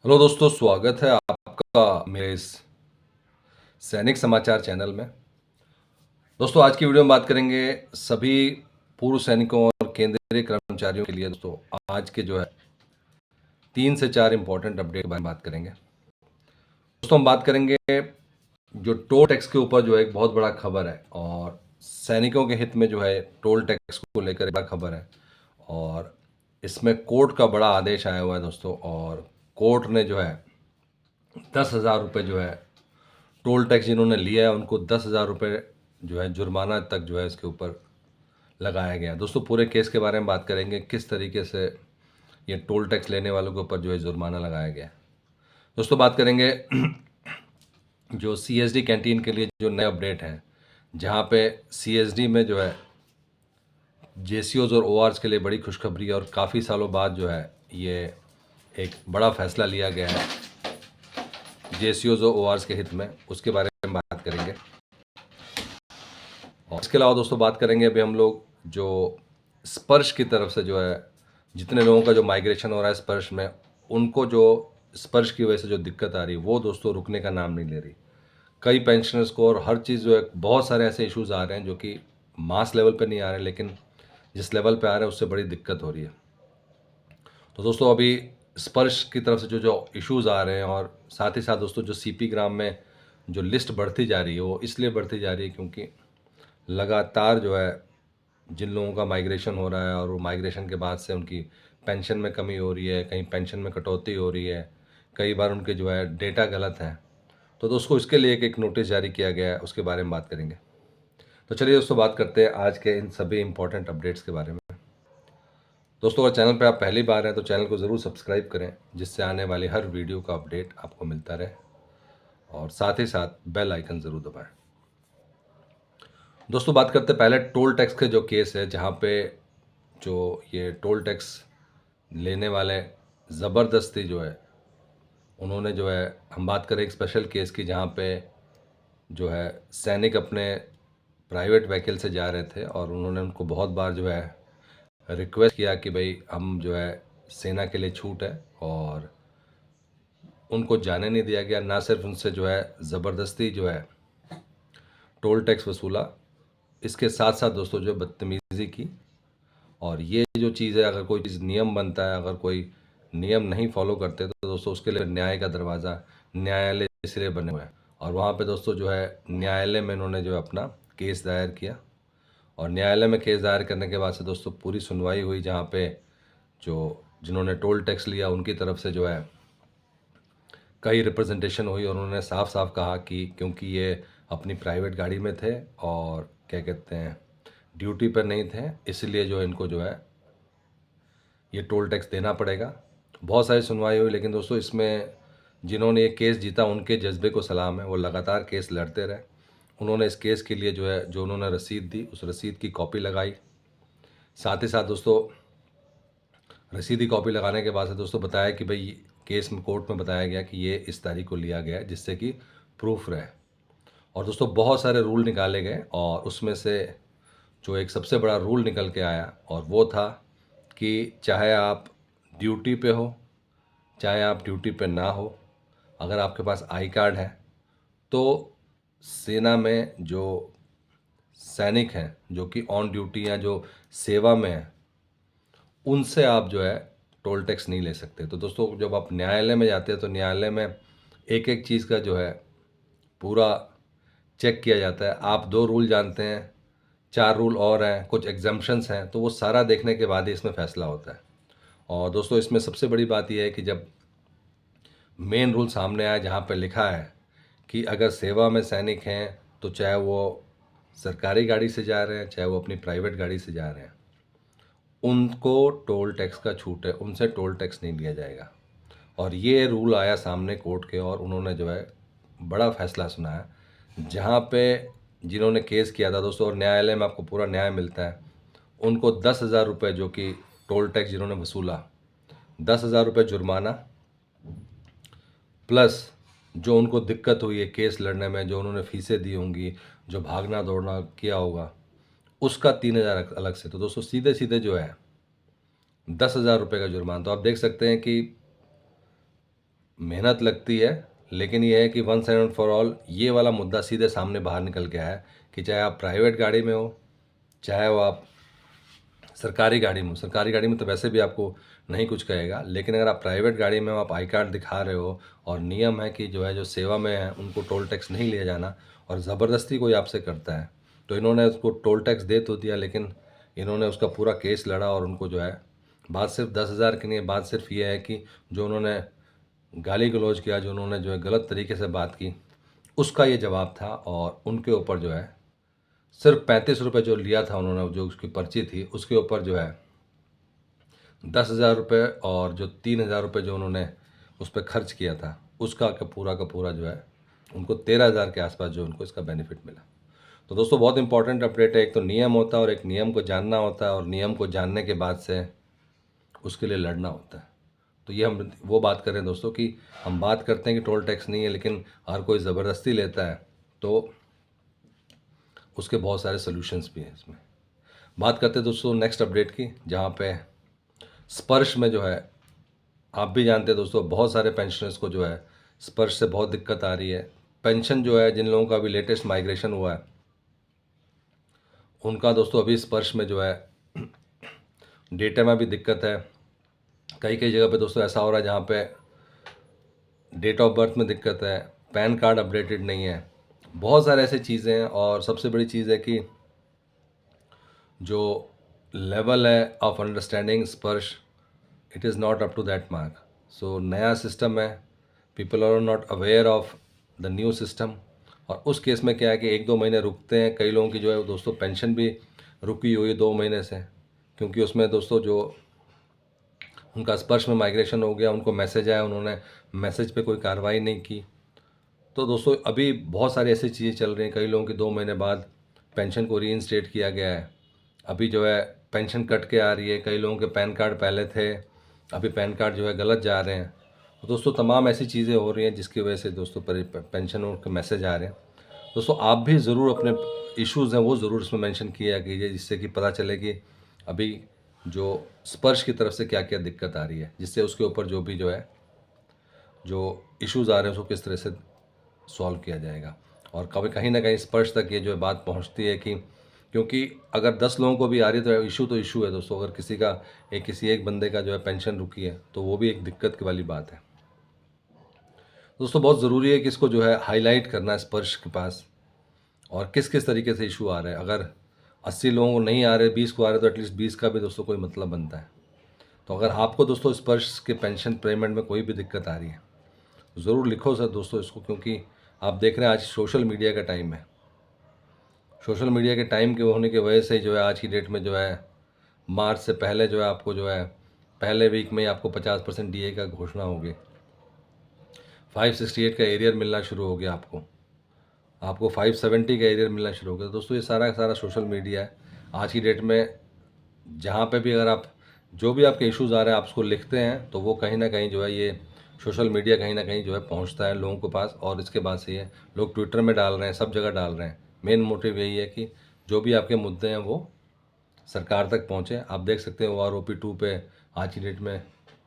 Hello दोस्तों, स्वागत है आपका मेरे इस सैनिक समाचार चैनल में। दोस्तों, आज की वीडियो में बात करेंगे सभी पूर्व सैनिकों और केंद्रीय कर्मचारियों के लिए। दोस्तों, आज के जो है 3 से 4 इंपॉर्टेंट अपडेट के बारे में बात करेंगे। दोस्तों, हम बात करेंगे जो टोल टैक्स के ऊपर जो है एक बहुत बड़ा खबर है, और सैनिकों के हित में जो है टोल टैक्स को लेकर एक बड़ा खबर है, और इसमें कोर्ट का बड़ा आदेश आया हुआ है दोस्तों। और कोर्ट ने जो है 10,000 रुपये जो है टोल टैक्स जिन्होंने लिया है उनको 10,000 रुपये जो है जुर्माना तक जो है इसके ऊपर लगाया गया। दोस्तों, पूरे केस के बारे में बात करेंगे, किस तरीके से ये टोल टैक्स लेने वालों के ऊपर जो है जुर्माना लगाया गया। दोस्तों, बात करेंगे जो सीएसडी कैंटीन के लिए जो नए अपडेट हैं, जहाँ पे सीएसडी में जो है जेसीओज और ओआरस के लिए बड़ी खुशखबरी है, और काफ़ी सालों बाद जो है ये एक बड़ा फैसला लिया गया है जेसीओज और ओआरस के हित में, उसके बारे में बात करेंगे। और इसके अलावा दोस्तों बात करेंगे अभी हम लोग जो स्पर्श की तरफ से जो है जितने लोगों का जो माइग्रेशन हो रहा है स्पर्श में, उनको जो स्पर्श की वजह से जो दिक्कत आ रही है वो दोस्तों रुकने का नाम नहीं ले रही। कई पेंशनर्स को और हर चीज़ जो है बहुत सारे ऐसे इश्यूज़ आ रहे हैं जो कि मास लेवल पे नहीं आ रहे, लेकिन जिस लेवल पे आ रहे हैं उससे बड़ी दिक्कत हो रही है। तो दोस्तों, अभी स्पर्श की तरफ से जो जो इश्यूज़ आ रहे हैं, और साथ ही साथ दोस्तों जो सीपी ग्राम में जो लिस्ट बढ़ती जा रही है वो इसलिए बढ़ती जा रही है क्योंकि लगातार जो है जिन लोगों का माइग्रेशन हो रहा है, और वो माइग्रेशन के बाद से उनकी पेंशन में कमी हो रही है, कहीं पेंशन में कटौती हो रही है, कई बार उनके जो है डेटा गलत है। तो दोस्तों, इसके लिए एक नोटिस जारी किया गया है, उसके बारे में बात करेंगे। तो चलिए दोस्तों, बात करते हैं आज के इन सभी इंपॉर्टेंट अपडेट्स के बारे में। दोस्तों, अगर चैनल पर आप पहली बार हैं तो चैनल को ज़रूर सब्सक्राइब करें, जिससे आने वाली हर वीडियो का अपडेट आपको मिलता रहे, और साथ ही साथ बेल आइकन ज़रूर दबाएं। दोस्तों, बात करते हैं पहले टोल टैक्स के जो केस है, जहाँ पे जो ये टोल टैक्स लेने वाले ज़बरदस्ती जो है उन्होंने जो है, हम बात करें एक स्पेशल केस की, जहाँ पे जो है सैनिक अपने प्राइवेट व्हीकल से जा रहे थे, और उन्होंने उनको बहुत बार जो है रिक्वेस्ट किया कि भाई हम जो है सेना के लिए छूट है, और उनको जाने नहीं दिया गया। ना सिर्फ उनसे जो है ज़बरदस्ती जो है टोल टैक्स वसूला, इसके साथ साथ दोस्तों जो बदतमीज़ी की। और ये जो चीज़ है, अगर कोई चीज़ नियम बनता है, अगर कोई नियम नहीं फॉलो करते तो दोस्तों उसके लिए न्याय का दरवाज़ा, न्यायालय इसलिए बने हुए हैं। और वहाँ पे दोस्तों जो है न्यायालय में इन्होंने जो है अपना केस दायर किया, और न्यायालय में केस दायर करने के बाद से दोस्तों पूरी सुनवाई हुई, जहाँ पे जो जिन्होंने टोल टैक्स लिया उनकी तरफ से जो है कई रिप्रेजेंटेशन हुई, और उन्होंने साफ साफ कहा कि क्योंकि ये अपनी प्राइवेट गाड़ी में थे और क्या कहते हैं ड्यूटी पर नहीं थे, इसलिए जो इनको जो है ये टोल टैक्स देना पड़ेगा। बहुत सारी सुनवाई हुई, लेकिन दोस्तों इसमें जिन्होंने ये केस जीता उनके जज्बे को सलाम है, वो लगातार केस लड़ते रहे। उन्होंने इस केस के लिए जो है जो उन्होंने रसीद दी उस रसीद की कॉपी लगाई। साथ ही साथ दोस्तों रसीद की कॉपी लगाने के बाद से दोस्तों बताया कि भाई केस में कोर्ट में बताया गया कि ये इस तारीख को लिया गया है, जिससे कि प्रूफ रहे। और दोस्तों बहुत सारे रूल निकाले गए, और उसमें से जो एक सबसे बड़ा रूल निकल के आया, और वो था कि चाहे आप ड्यूटी पे हो, चाहे आप ड्यूटी पे ना हो, अगर आपके पास आई कार्ड है तो सेना में जो सैनिक हैं जो कि ऑन ड्यूटी या जो सेवा में हैं, उनसे आप जो है टोल टैक्स नहीं ले सकते। तो दोस्तों जब आप न्यायालय में जाते हैं तो न्यायालय में एक एक चीज़ का जो है पूरा चेक किया जाता है। आप 2 रूल जानते हैं, 4 रूल और हैं, कुछ एग्जम्पशंस हैं, तो वो सारा देखने के बाद ही इसमें फ़ैसला होता है। और दोस्तों इसमें सबसे बड़ी बात यह है कि जब मेन रूल सामने आया, जहाँ पर लिखा है कि अगर सेवा में सैनिक हैं तो चाहे वो सरकारी गाड़ी से जा रहे हैं, चाहे वो अपनी प्राइवेट गाड़ी से जा रहे हैं, उनको टोल टैक्स का छूट है, उनसे टोल टैक्स नहीं लिया जाएगा। और ये रूल आया सामने कोर्ट के, और उन्होंने जो है बड़ा फैसला सुनाया, जहाँ पे जिन्होंने केस किया था दोस्तों, और न्यायालय में आपको पूरा न्याय मिलता है, उनको 10,000 रुपये जो कि टोल टैक्स जिन्होंने वसूला, 10,000 रुपये जुर्माना, प्लस जो उनको दिक्कत हुई है केस लड़ने में, जो उन्होंने फीसें दी होंगी, जो भागना दौड़ना किया होगा, उसका 3,000 अलग से। तो दोस्तों सीधे सीधे जो है 10,000 रुपये का जुर्माना। तो आप देख सकते हैं कि मेहनत लगती है, लेकिन ये है कि वंस एंड फॉर ऑल ये वाला मुद्दा सीधे सामने बाहर निकल के आया है कि चाहे आप प्राइवेट गाड़ी में हो, चाहे वो आप सरकारी गाड़ी में हो। सरकारी गाड़ी में तो वैसे भी आपको नहीं कुछ कहेगा, लेकिन अगर आप प्राइवेट गाड़ी में हो, आप आई कार्ड दिखा रहे हो और नियम है कि जो है जो सेवा में है उनको टोल टैक्स नहीं लिया जाना, और ज़बरदस्ती कोई आपसे करता है, तो इन्होंने उसको टोल टैक्स दे तो दिया, लेकिन इन्होंने उसका पूरा केस लड़ा और उनको जो है बात सिर्फ 10,000 की नहीं है, बात सिर्फ ये है कि जो उन्होंने गाली गलौज किया, जो उन्होंने जो है गलत तरीके से बात की, उसका ये जवाब था। और उनके ऊपर जो है सिर्फ 35 रुपये जो लिया था उन्होंने, जो उसकी पर्ची थी उसके ऊपर जो है 10,000 रुपये, और जो 3,000 रुपये जो उन्होंने उस पर खर्च किया था उसका का पूरा जो है उनको 13,000 के आसपास जो उनको इसका बेनिफिट मिला। तो दोस्तों बहुत इंपॉर्टेंट अपडेट है। एक तो नियम होता है और एक नियम को जानना होता है, और नियम को जानने के बाद से उसके लिए लड़ना होता है। तो ये हम वो बात कर रहे हैं दोस्तों कि हम बात करते हैं कि टोल टैक्स नहीं है, लेकिन अगर कोई ज़बरदस्ती लेता है तो उसके बहुत सारे सोल्यूशंस भी हैं इसमें। बात करते हैं दोस्तों नेक्स्ट अपडेट की, जहाँ पे स्पर्श में जो है, आप भी जानते हैं दोस्तों बहुत सारे पेंशनर्स को जो है स्पर्श से बहुत दिक्कत आ रही है। पेंशन जो है, जिन लोगों का अभी लेटेस्ट माइग्रेशन हुआ है उनका दोस्तों अभी स्पर्श में जो है डेटा में भी दिक्कत है। कई कई जगह पे दोस्तों ऐसा हो रहा है जहाँ पे डेट ऑफ बर्थ में दिक्कत है, पैन कार्ड अपडेटेड नहीं है, बहुत सारे ऐसे चीज़ें हैं। और सबसे बड़ी चीज़ है कि जो लेवल है of understanding Sparsh, it is not up to that mark. So नया सिस्टम है, people are not aware of the new system, और उस केस में क्या है कि 1-2 महीने रुकते हैं। कई लोगों की जो है दोस्तों पेंशन भी रुकी हुई है 2 महीने से, क्योंकि उसमें दोस्तों जो उनका स्पर्श में माइग्रेशन हो गया, उनको मैसेज आया, उन्होंने मैसेज पे कोई कार्रवाई नहीं की। तो दोस्तों अभी बहुत सारी ऐसी चीज़ें चल रही हैं। कई लोगों की 2 महीने बाद पेंशन को रीइंस्टेट किया गया है, अभी जो है पेंशन कट के आ रही है। कई लोगों के पैन कार्ड पहले थे, अभी पैन कार्ड जो है गलत जा रहे हैं। तो दोस्तों तमाम ऐसी चीज़ें हो रही हैं जिसकी वजह से दोस्तों पेंशन के मैसेज आ रहे हैं। दोस्तों आप भी ज़रूर अपने इश्यूज़ हैं वो ज़रूर इसमें मेंशन किया कीजिए, जिससे कि पता चले कि अभी जो स्पर्श की तरफ से क्या क्या दिक्कत आ रही है, जिससे उसके ऊपर जो भी जो है जो इश्यूज़ आ रहे हैं उसको किस तरह से सॉल्व किया जाएगा। और कभी कहीं ना कहीं स्पर्श तक ये जो है बात पहुंचती है कि क्योंकि अगर 10 लोगों को भी आ रही है तो इशू है दोस्तों। अगर किसी एक बंदे का जो है पेंशन रुकी है तो वो भी एक दिक्कत की वाली बात है। दोस्तों बहुत ज़रूरी है कि इसको जो है हाईलाइट करना है स्पर्श के पास, और किस किस तरीके से इशू आ रहे हैं। अगर 80 लोगों को नहीं आ रहे, 20 को आ रहे, तो एटलीस्ट 20 का भी दोस्तों कोई मतलब बनता है। तो अगर आपको दोस्तों स्पर्श के पेंशन पेमेंट में कोई भी दिक्कत आ रही है, ज़रूर लिखो सर दोस्तों इसको, क्योंकि आप देख रहे हैं आज सोशल मीडिया का टाइम है। सोशल मीडिया के टाइम के होने की वजह से जो है आज की डेट में जो है मार्च से पहले जो है आपको जो है पहले वीक में ही आपको 50% डीए का घोषणा हो गई, 568 का एरियर मिलना शुरू हो गया, आपको 570 का एरियर मिलना शुरू हो गया। दोस्तों ये सारा सारा सोशल मीडिया है आज की डेट में। जहाँ पे भी अगर आप जो भी आपके इश्यूज़ आ रहे हैं आप उसको लिखते हैं तो वो कहीं ना कहीं जो है ये सोशल मीडिया कहीं ना कहीं जो है पहुँचता है लोगों के पास, और इसके बाद से ये लोग ट्विटर में डाल रहे हैं, सब जगह डाल रहे हैं। मेन मोटिव यही है कि जो भी आपके मुद्दे हैं वो सरकार तक पहुँचे। आप देख सकते हैं OROP 2 पे आज की डेट में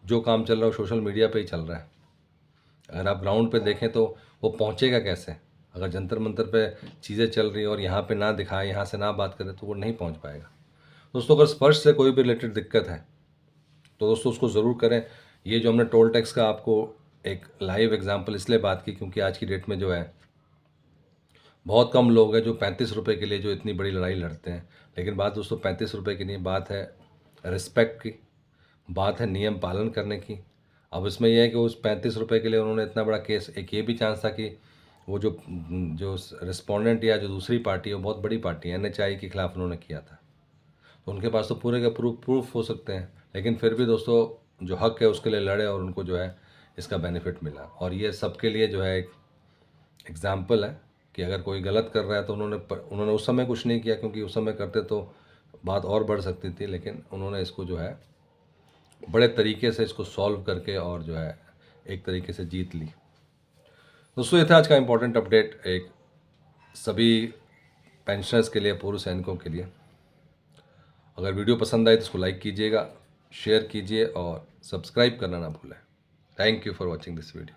जो काम चल रहा है सोशल मीडिया पे ही चल रहा है। अगर आप ग्राउंड पे देखें तो वो पहुँचेगा कैसे? अगर जंतर मंतर पे चीज़ें चल रही हैं और यहाँ पे ना दिखाएं, यहाँ से ना बात करें, तो वो नहीं पहुँच पाएगा। दोस्तों अगर स्पर्श से कोई भी रिलेटेड दिक्कत है तो दोस्तों उसको ज़रूर करें। ये जो हमने टोल टैक्स का आपको एक लाइव एग्जांपल इसलिए बात की क्योंकि आज की डेट में जो है बहुत कम लोग हैं जो 35 रुपये के लिए जो इतनी बड़ी लड़ाई लड़ते हैं। लेकिन बात दोस्तों 35 रुपये की नहीं, बात है रिस्पेक्ट की, बात है नियम पालन करने की। अब इसमें यह है कि उस 35 रुपये के लिए उन्होंने इतना बड़ा केस, एक ये भी चांस था कि वो जो जो रिस्पोंडेंट या जो दूसरी पार्टी है वो बहुत बड़ी पार्टी है, NHI के खिलाफ उन्होंने किया था, तो उनके पास तो पूरे के प्रूफ हो सकते हैं। लेकिन फिर भी दोस्तों जो हक है उसके लिए लड़े और उनको जो है इसका बेनिफिट मिला। और ये सबके लिए जो है एक एग्ज़ाम्पल है कि अगर कोई गलत कर रहा है तो उन्होंने उस समय कुछ नहीं किया, क्योंकि उस समय करते तो बात और बढ़ सकती थी, लेकिन उन्होंने इसको जो है बड़े तरीके से इसको सॉल्व करके और जो है एक तरीके से जीत ली। दोस्तों ये था आज का इम्पोर्टेंट अपडेट, एक सभी पेंशनर्स के लिए, पूर्व सैनिकों के लिए। अगर वीडियो पसंद आए तो इसको लाइक कीजिएगा, शेयर कीजिए और सब्सक्राइब करना ना भूलें। Thank you for watching this video.